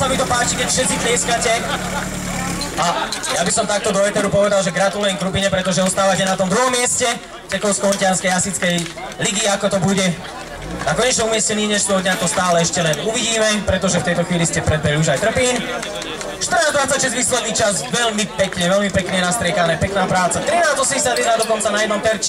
mi to páči, keď všetci tlieskate. A ja by som takto do éteru povedal, že gratulujem Krupine, pretože ostávate na tom druhom mieste Čekovsko-Hontianskej Hasičskej ligy, ako to bude. Na konečnom umiestnení dnešného dňa to stále ešte len uvidíme, pretože v tejto chvíli ste predbehli už aj Trpín. 14:26 výsledný čas, veľmi pekne nastriekané, pekná práca. 13:81 dokonca na jednom terči.